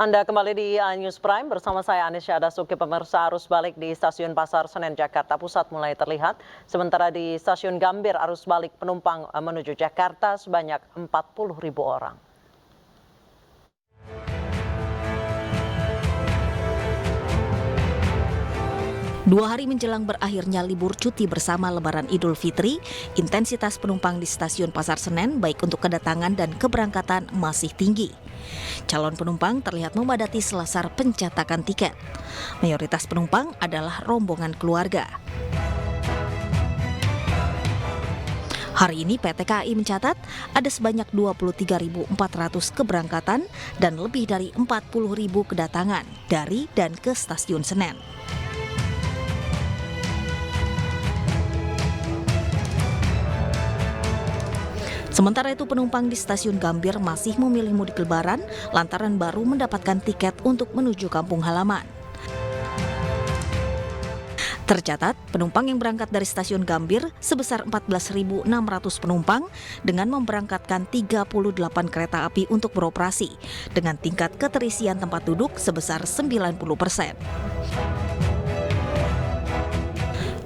Anda kembali di News Prime bersama saya Anisya Dasuki. Pemirsa, arus balik di Stasiun Pasar Senen Jakarta Pusat mulai terlihat. Sementara di Stasiun Gambir arus balik penumpang menuju Jakarta sebanyak 40.000 orang. Dua hari menjelang berakhirnya libur cuti bersama Lebaran Idul Fitri, intensitas penumpang di Stasiun Pasar Senen baik untuk kedatangan dan keberangkatan masih tinggi. Calon penumpang terlihat memadati selasar pencetakan tiket. Mayoritas penumpang adalah rombongan keluarga. Hari ini PT KAI mencatat ada sebanyak 23.400 keberangkatan dan lebih dari 40.000 kedatangan dari dan ke Stasiun Senen. Sementara itu penumpang di Stasiun Gambir masih memilih mudik Lebaran lantaran baru mendapatkan tiket untuk menuju kampung halaman. Tercatat, penumpang yang berangkat dari Stasiun Gambir sebesar 14.600 penumpang dengan memberangkatkan 38 kereta api untuk beroperasi dengan tingkat keterisian tempat duduk sebesar 90%.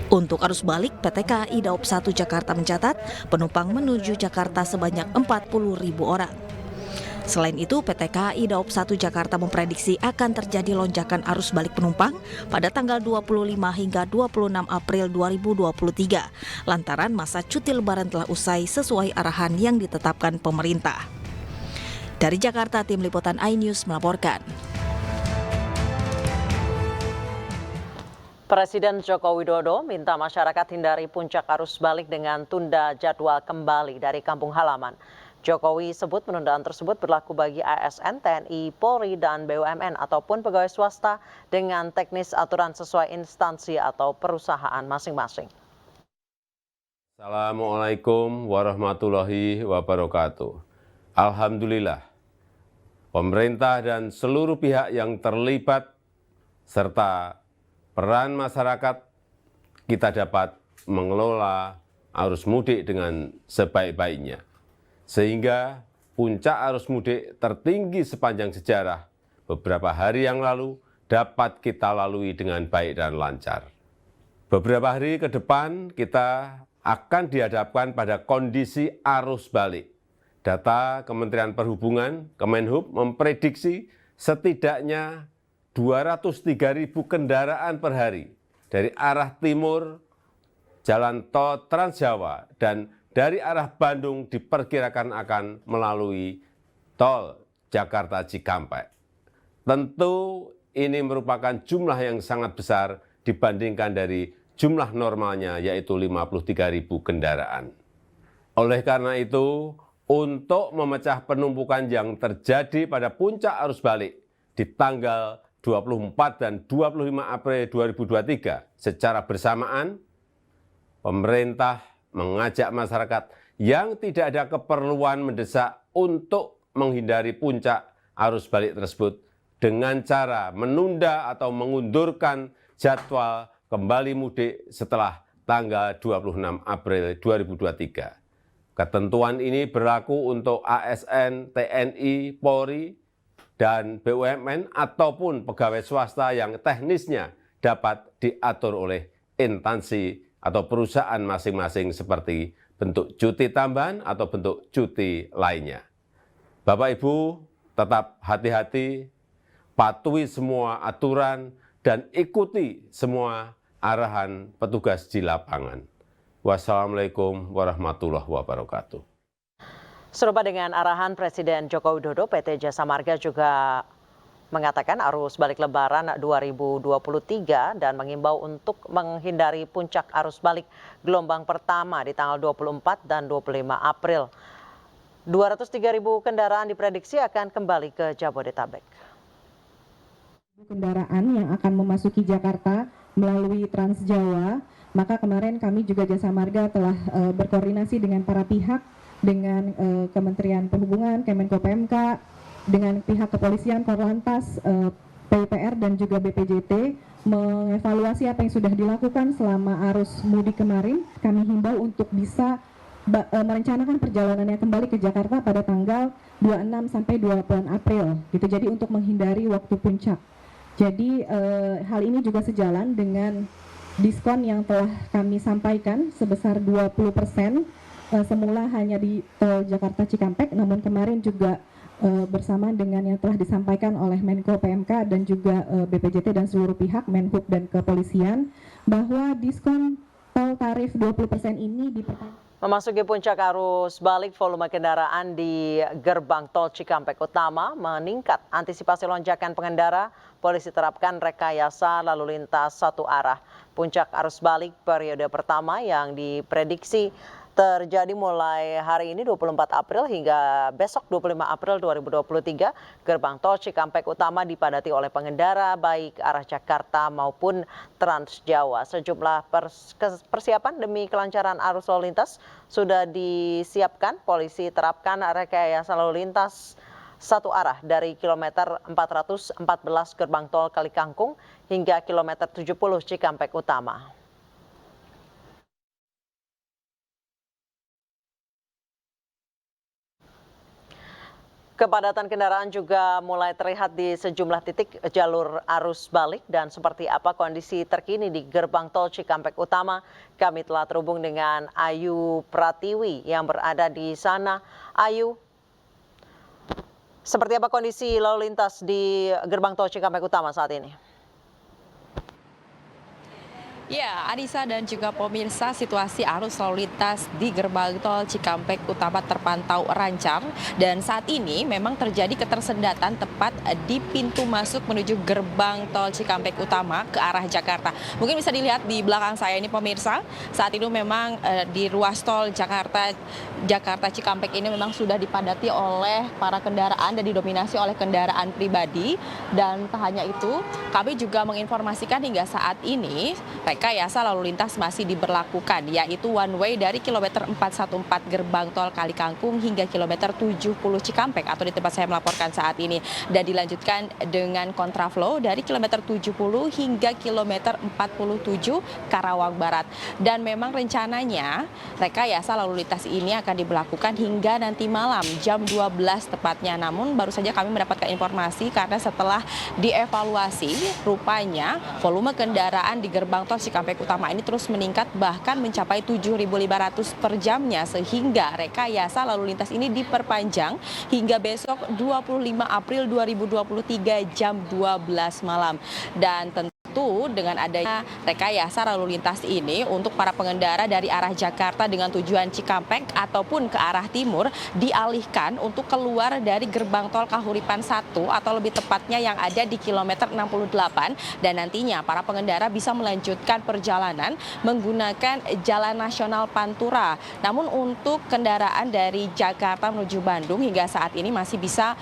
Untuk arus balik, PT KAI Daop 1 Jakarta mencatat penumpang menuju Jakarta sebanyak 40.000 orang. Selain itu, PT KAI Daop 1 Jakarta memprediksi akan terjadi lonjakan arus balik penumpang pada tanggal 25 hingga 26 April 2023, lantaran masa cuti Lebaran telah usai sesuai arahan yang ditetapkan pemerintah. Dari Jakarta, tim liputan iNews melaporkan. Presiden Joko Widodo minta masyarakat hindari puncak arus balik dengan tunda jadwal kembali dari kampung halaman. Jokowi sebut penundaan tersebut berlaku bagi ASN, TNI, Polri, dan BUMN ataupun pegawai swasta dengan teknis aturan sesuai instansi atau perusahaan masing-masing. Assalamualaikum warahmatullahi wabarakatuh. Alhamdulillah, pemerintah dan seluruh pihak yang terlibat serta peran masyarakat kita dapat mengelola arus mudik dengan sebaik-baiknya. Sehingga puncak arus mudik tertinggi sepanjang sejarah beberapa hari yang lalu dapat kita lalui dengan baik dan lancar. Beberapa hari ke depan kita akan dihadapkan pada kondisi arus balik. Data Kementerian Perhubungan, Kemenhub memprediksi setidaknya 203.000 kendaraan per hari dari arah timur Jalan Tol Trans Jawa dan dari arah Bandung diperkirakan akan melalui Tol Jakarta Cikampek. Tentu ini merupakan jumlah yang sangat besar dibandingkan dari jumlah normalnya yaitu 53.000 kendaraan. Oleh karena itu, untuk memecah penumpukan yang terjadi pada puncak arus balik di tanggal 24 dan 25 April 2023 secara bersamaan, pemerintah mengajak masyarakat yang tidak ada keperluan mendesak untuk menghindari puncak arus balik tersebut dengan cara menunda atau mengundurkan jadwal kembali mudik setelah tanggal 26 April 2023. Ketentuan ini berlaku untuk ASN, TNI, Polri, dan BUMN ataupun pegawai swasta yang teknisnya dapat diatur oleh instansi atau perusahaan masing-masing seperti bentuk cuti tambahan atau bentuk cuti lainnya. Bapak Ibu tetap hati-hati, patuhi semua aturan dan ikuti semua arahan petugas di lapangan. Wassalamualaikum warahmatullahi wabarakatuh. Serupa dengan arahan Presiden Joko Widodo, PT Jasa Marga juga mengatakan arus balik Lebaran 2023 dan mengimbau untuk menghindari puncak arus balik gelombang pertama di tanggal 24 dan 25 April. 203.000 kendaraan diprediksi akan kembali ke Jabodetabek. Kendaraan yang akan memasuki Jakarta melalui Trans Jawa, maka kemarin kami juga Jasa Marga telah berkoordinasi dengan para pihak, dengan Kementerian Perhubungan, Kemenko PMK, dengan pihak kepolisian, Korlantas, PUPR dan juga BPJT mengevaluasi apa yang sudah dilakukan selama arus mudik kemarin. Kami himbau untuk bisa merencanakan perjalanannya kembali ke Jakarta pada tanggal 26 sampai 28 April gitu. Jadi untuk menghindari waktu puncak. Jadi hal ini juga sejalan dengan diskon yang telah kami sampaikan sebesar 20%, semula hanya di tol Jakarta Cikampek, namun kemarin juga bersamaan dengan yang telah disampaikan oleh Menko PMK dan juga BPJT dan seluruh pihak, Menhub dan Kepolisian, bahwa diskon tol tarif 20% ini diperpanjang. Memasuki puncak arus balik, volume kendaraan di gerbang tol Cikampek Utama meningkat. Antisipasi lonjakan pengendara, polisi terapkan rekayasa lalu lintas satu arah. Puncak arus balik periode pertama yang diprediksi terjadi mulai hari ini 24 April hingga besok 25 April 2023. Gerbang tol Cikampek Utama dipadati oleh pengendara baik arah Jakarta maupun Trans Jawa. Sejumlah persiapan demi kelancaran arus lalu lintas sudah disiapkan. Polisi terapkan rekayasa lalu lintas satu arah dari kilometer 414 gerbang tol Kalikangkung hingga kilometer 70 Cikampek Utama. Kepadatan kendaraan juga mulai terlihat di sejumlah titik jalur arus balik, dan seperti apa kondisi terkini di gerbang tol Cikampek Utama, kami telah terhubung dengan Ayu Pratiwi yang berada di sana. Ayu, seperti apa kondisi lalu lintas di gerbang tol Cikampek Utama saat ini? Ya, Anissa dan juga pemirsa, situasi arus lalu lintas di gerbang tol Cikampek Utama terpantau lancar dan saat ini memang terjadi ketersendatan tepat di pintu masuk menuju gerbang tol Cikampek Utama ke arah Jakarta. Mungkin bisa dilihat di belakang saya ini pemirsa, saat ini memang di ruas tol Jakarta Cikampek ini memang sudah dipadati oleh para kendaraan dan didominasi oleh kendaraan pribadi, dan tak hanya itu, kami juga menginformasikan hingga saat ini rekayasa lalu lintas masih diberlakukan, yaitu one way dari kilometer 414 gerbang tol Kalikangkung hingga kilometer 70 Cikampek atau di tempat saya melaporkan saat ini, dan dilanjutkan dengan kontraflow dari kilometer 70 hingga kilometer 47 Karawang Barat. Dan memang rencananya rekayasa lalu lintas ini akan diberlakukan hingga nanti malam jam 12 tepatnya. Namun baru saja kami mendapatkan informasi karena setelah dievaluasi rupanya volume kendaraan di gerbang tol Cikampek Utama ini terus meningkat bahkan mencapai 7.500 per jamnya, sehingga rekayasa lalu lintas ini diperpanjang hingga besok 25 April 2023 jam 12 malam. Dan tentu dengan adanya rekayasa lalu lintas ini untuk para pengendara dari arah Jakarta dengan tujuan Cikampek ataupun ke arah timur dialihkan untuk keluar dari gerbang tol Kahuripan 1 atau lebih tepatnya yang ada di kilometer 68, dan nantinya para pengendara bisa melanjutkan perjalanan menggunakan Jalan Nasional Pantura. Namun untuk kendaraan dari Jakarta menuju Bandung hingga saat ini masih bisa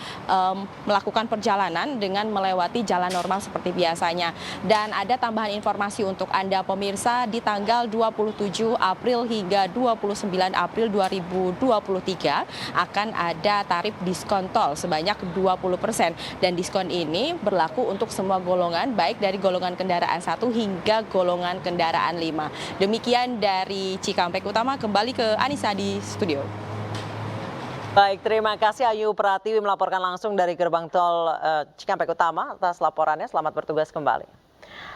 melakukan perjalanan dengan melewati jalan normal seperti biasanya. Dan ada tambahan informasi untuk Anda pemirsa, di tanggal 27 April hingga 29 April 2023 akan ada tarif diskon tol sebanyak 20%, dan diskon ini berlaku untuk semua golongan baik dari golongan kendaraan 1 hingga golongan kendaraan 5. Demikian dari Cikampek Utama, kembali ke Anissa di studio. Baik, terima kasih Ayu Pratiwi melaporkan langsung dari gerbang tol Cikampek Utama atas laporannya. Selamat bertugas kembali.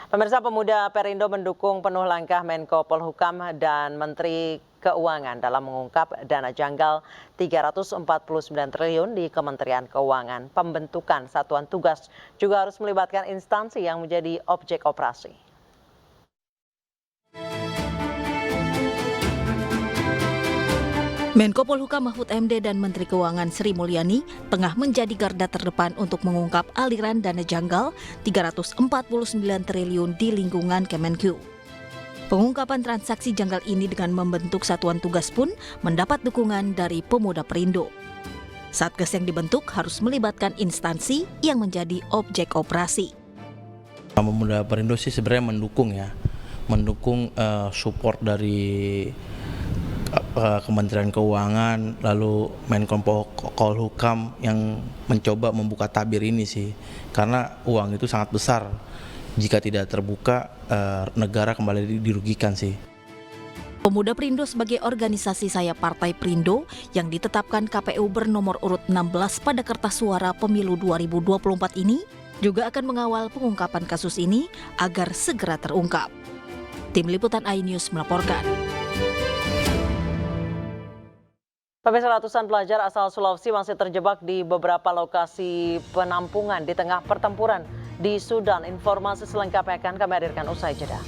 Pemirsa, Pemuda Perindo mendukung penuh langkah Menko Polhukam dan Menteri Keuangan dalam mengungkap dana janggal 349 triliun di Kementerian Keuangan. Pembentukan satuan tugas juga harus melibatkan instansi yang menjadi objek operasi. Menko Polhukam Mahfud MD dan Menteri Keuangan Sri Mulyani tengah menjadi garda terdepan untuk mengungkap aliran dana janggal 349 triliun di lingkungan Kemenq. Pengungkapan transaksi janggal ini dengan membentuk satuan tugas pun mendapat dukungan dari Pemuda Perindo. Satgas yang dibentuk harus melibatkan instansi yang menjadi objek operasi. Pemuda Perindo sih sebenarnya mendukung support dari Kementerian Keuangan, lalu Menko Polhukam yang mencoba membuka tabir ini sih, karena uang itu sangat besar. Jika tidak terbuka, negara kembali dirugikan sih. Pemuda Perindo sebagai organisasi sayap Partai Perindo yang ditetapkan KPU bernomor urut 16 pada kertas suara pemilu 2024 ini juga akan mengawal pengungkapan kasus ini agar segera terungkap. Tim Liputan iNews melaporkan. Pemirsa, ratusan pelajar asal Sulawesi masih terjebak di beberapa lokasi penampungan di tengah pertempuran di Sudan. Informasi selengkapnya akan kami hadirkan usai jeda.